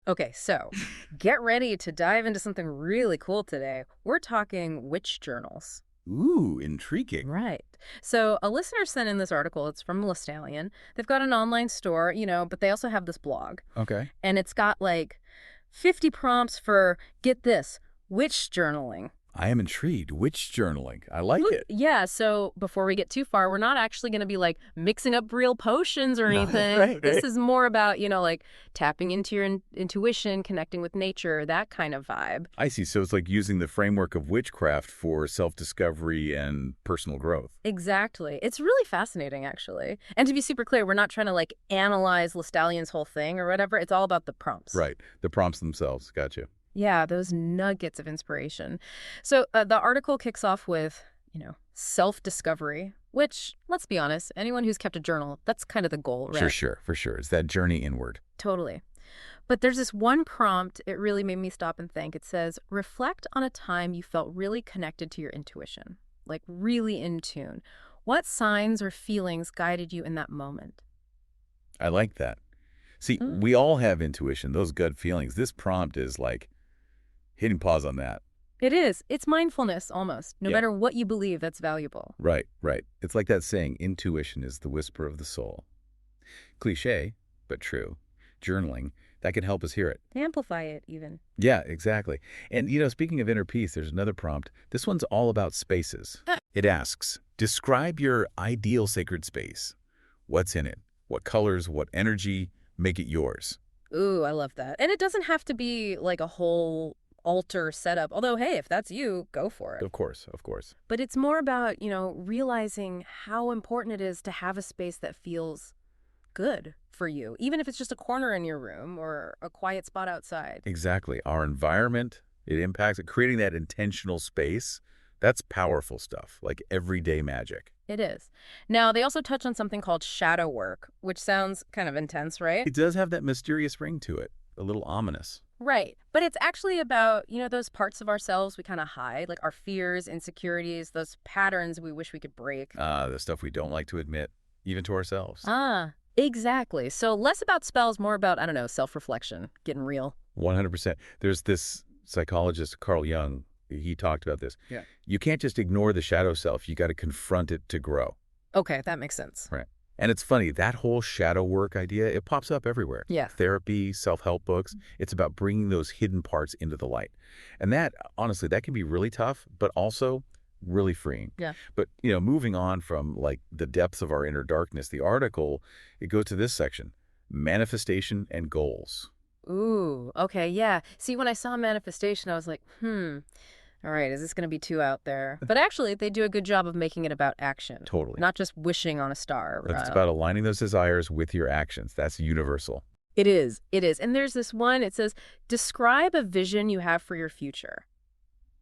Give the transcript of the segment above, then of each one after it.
Okay, so get ready to dive into something really cool today. We're talking witch journals. Ooh, intriguing. Right. So a listener sent in this article. It's from Listalien. They've got an online store, but they also have this blog. Okay. And it's got like 50 prompts for, get this, witch journaling. I am intrigued. Witch journaling. I like it. Yeah, so before we get too far, we're not actually going to be like mixing up real potions or anything. Right, This right. is more about, like tapping into your intuition, connecting with nature, that kind of vibe. I see. So it's like using the framework of witchcraft for self-discovery and personal growth. Exactly. It's really fascinating, actually. And to be super clear, we're not trying to like analyze Lestallion's whole thing or whatever. It's all about the prompts. Right. The prompts themselves. Gotcha. Yeah, those nuggets of inspiration. So the article kicks off with, self-discovery, which, let's be honest, anyone who's kept a journal, that's kind of the goal, Sure, right? sure, for sure. It's that journey inward. Totally. But there's this one prompt, it really made me stop and think. It says, reflect on a time you felt really connected to your intuition, like really in tune. What signs or feelings guided you in that moment? I like that. See, Mm. we all have intuition, those gut feelings. This prompt is like hitting pause on that. It is. It's mindfulness almost. No Yeah. matter what you believe, that's valuable. Right, right. It's like that saying, intuition is the whisper of the soul. Cliche, but true. Journaling, that can help us hear it. Amplify it, even. Yeah, exactly. And, speaking of inner peace, there's another prompt. This one's all about spaces. Ah. It asks, describe your ideal sacred space. What's in it? What colors, what energy? Make it yours. Ooh, I love that. And it doesn't have to be like a whole altar setup. Although, hey, if that's you, go for it. Of course, of course. But it's more about, realizing how important it is to have a space that feels good for you, even if it's just a corner in your room or a quiet spot outside. Exactly. Our environment, it impacts it. Creating that intentional space, that's powerful stuff, like everyday magic. It is. Now, they also touch on something called shadow work, which sounds kind of intense, right? It does have that mysterious ring to it, a little ominous. Right. But it's actually about, those parts of ourselves we kind of hide, like our fears, insecurities, those patterns we wish we could break. The stuff we don't like to admit, even to ourselves. Ah, exactly. So less about spells, more about, I don't know, self-reflection, getting real. 100%. There's this psychologist, Carl Jung, he talked about this. Yeah. You can't just ignore the shadow self. You got to confront it to grow. Okay, that makes sense. Right. And it's funny, that whole shadow work idea, it pops up everywhere. Yeah. Therapy, self-help books, it's about bringing those hidden parts into the light. And that, honestly, that can be really tough, but also really freeing. Yeah. But, moving on from like the depths of our inner darkness, the article, it goes to this section, manifestation and goals. Ooh, okay, yeah. See, when I saw manifestation, I was like, all right, is this going to be too out there? But actually, they do a good job of making it about action. Totally. Not just wishing on a star. It's about aligning those desires with your actions. That's universal. It is. It is. And there's this one, it says, describe a vision you have for your future.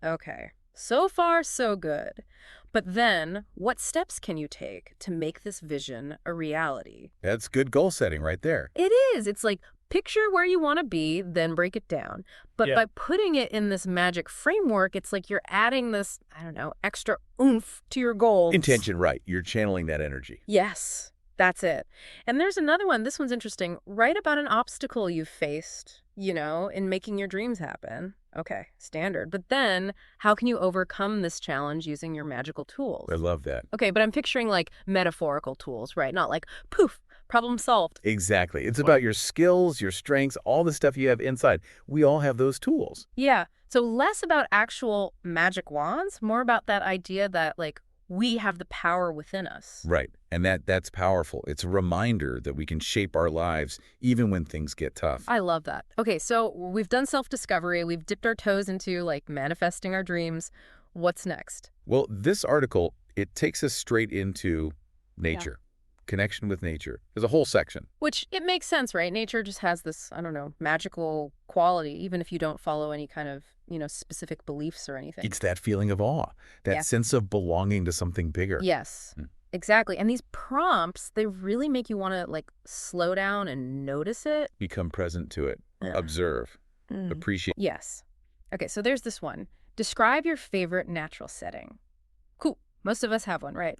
Okay. So far, so good. But then, what steps can you take to make this vision a reality? That's good goal setting right there. It is. It's like, picture where you want to be, then break it down. But by putting it in this magic framework, it's like you're adding this, I don't know, extra oomph to your goals. Intention, right. You're channeling that energy. Yes, that's it. And there's another one. This one's interesting. Write about an obstacle you've faced, in making your dreams happen. Okay, standard. But then, how can you overcome this challenge using your magical tools? I love that. Okay, but I'm picturing like metaphorical tools, right? Not like, poof, problem solved. Exactly. It's about your skills, your strengths, all the stuff you have inside. We all have those tools. Yeah. So less about actual magic wands, more about that idea that like we have the power within us. Right. And that's powerful. It's a reminder that we can shape our lives even when things get tough. I love that. Okay, so we've done self-discovery. We've dipped our toes into like manifesting our dreams. What's next? Well, this article, it takes us straight into nature. Connection with nature. There's a whole section. Which it makes sense, right? Nature just has this, I don't know, magical quality, even if you don't follow any kind of, specific beliefs or anything. It's that feeling of awe, that sense of belonging to something bigger. Yes, exactly. And these prompts, they really make you want to like slow down and notice it. Become present to it. Yeah. Observe. Mm. Appreciate. Yes. Okay, so there's this one. Describe your favorite natural setting. Cool. Most of us have one, right?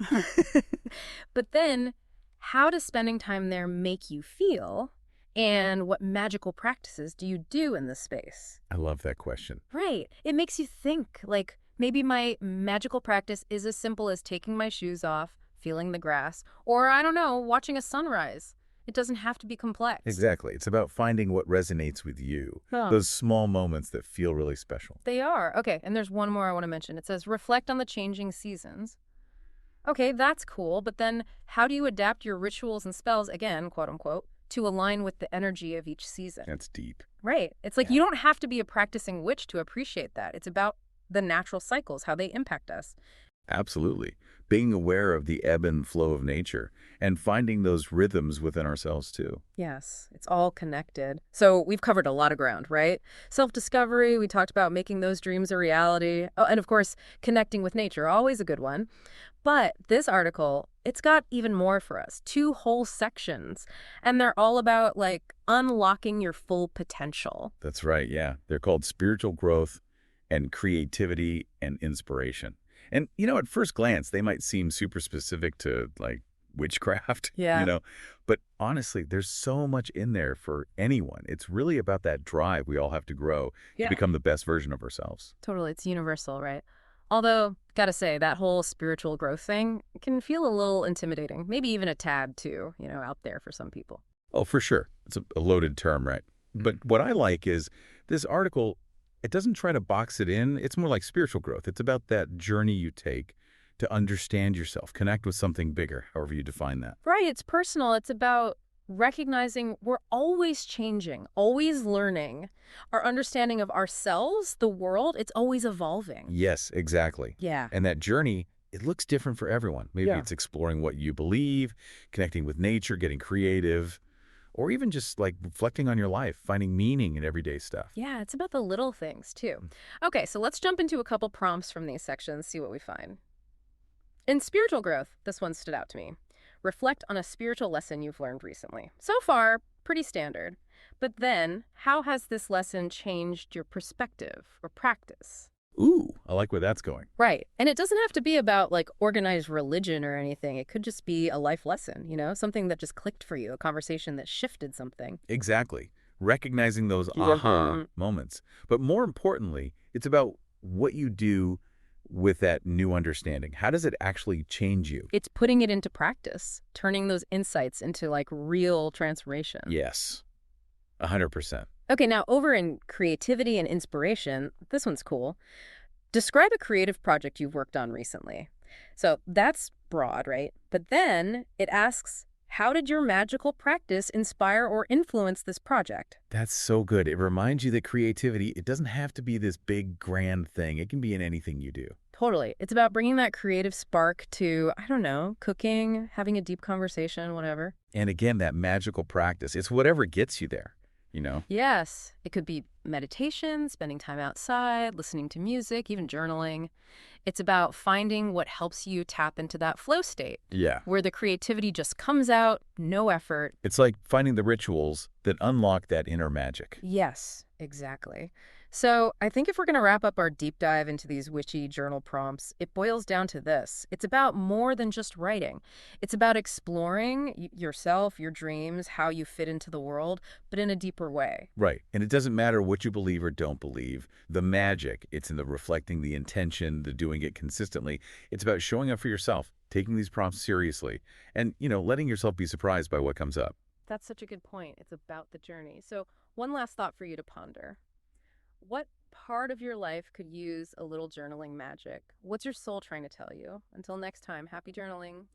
But then, how does spending time there make you feel? And what magical practices do you do in this space? I love that question. Right. It makes you think, like, maybe my magical practice is as simple as taking my shoes off, feeling the grass, or, I don't know, watching a sunrise. It doesn't have to be complex. Exactly. It's about finding what resonates with you, Huh. those small moments that feel really special. They are. Okay, and there's one more I want to mention. It says, reflect on the changing seasons. Okay, that's cool, but then how do you adapt your rituals and spells, again, quote unquote, to align with the energy of each season? That's deep. Right. It's like Yeah. you don't have to be a practicing witch to appreciate that. It's about the natural cycles, how they impact us. Absolutely. Being aware of the ebb and flow of nature and finding those rhythms within ourselves too. Yes, it's all connected. So we've covered a lot of ground, right? Self-discovery, we talked about making those dreams a reality. Oh, and of course, connecting with nature, always a good one. But this article, it's got even more for us. 2 whole sections, and they're all about like unlocking your full potential. That's right, yeah. They're called spiritual growth and creativity and inspiration. And, at first glance, they might seem super specific to, like, witchcraft, Yeah. But honestly, there's so much in there for anyone. It's really about that drive we all have to grow to Yeah. become the best version of ourselves. Totally, it's universal, right? Although, gotta say, that whole spiritual growth thing can feel a little intimidating, maybe even a tad too, out there for some people. Oh, for sure. It's a loaded term, right? But what I like is this article, it doesn't try to box it in. It's more like spiritual growth. It's about that journey you take to understand yourself, connect with something bigger, however you define that. Right, it's personal. It's about recognizing we're always changing, always learning. Our understanding of ourselves, the world, it's always evolving. Yes, exactly. Yeah. And that journey, it looks different for everyone. Maybe Yeah. it's exploring what you believe, connecting with nature, getting creative, or even just like reflecting on your life, finding meaning in everyday stuff. Yeah, it's about the little things too. Okay, so let's jump into a couple prompts from these sections, see what we find. In spiritual growth, this one stood out to me. Reflect on a spiritual lesson you've learned recently. So far, pretty standard. But then, how has this lesson changed your perspective or practice? Ooh, I like where that's going. Right. And it doesn't have to be about like organized religion or anything. It could just be a life lesson, something that just clicked for you, a conversation that shifted something. Exactly. Recognizing those Yeah. aha moments. But more importantly, it's about what you do with that new understanding. How does it actually change you? It's putting it into practice, turning those insights into like real transformation. Yes, 100%. Okay, now over in creativity and inspiration, this one's cool. Describe a creative project you've worked on recently. So that's broad, right? But then it asks, how did your magical practice inspire or influence this project? That's so good. It reminds you that creativity, it doesn't have to be this big, grand thing. It can be in anything you do. Totally. It's about bringing that creative spark to, I don't know, cooking, having a deep conversation, whatever. And again, that magical practice, it's whatever gets you there. Yes, it could be meditation, spending time outside, listening to music, even journaling. It's about finding what helps you tap into that flow state Yeah. where the creativity just comes out, no effort. It's like finding the rituals that unlock that inner magic. Yes, exactly. So I think if we're going to wrap up our deep dive into these witchy journal prompts, it boils down to this. It's about more than just writing. It's about exploring yourself, your dreams, how you fit into the world, but in a deeper way. Right. And it doesn't matter what you believe or don't believe. The magic, it's in the reflecting the intention, the doing it consistently. It's about showing up for yourself, taking these prompts seriously, and, letting yourself be surprised by what comes up. That's such a good point. It's about the journey. So one last thought for you to ponder. What part of your life could use a little journaling magic? What's your soul trying to tell you? Until next time, happy journaling.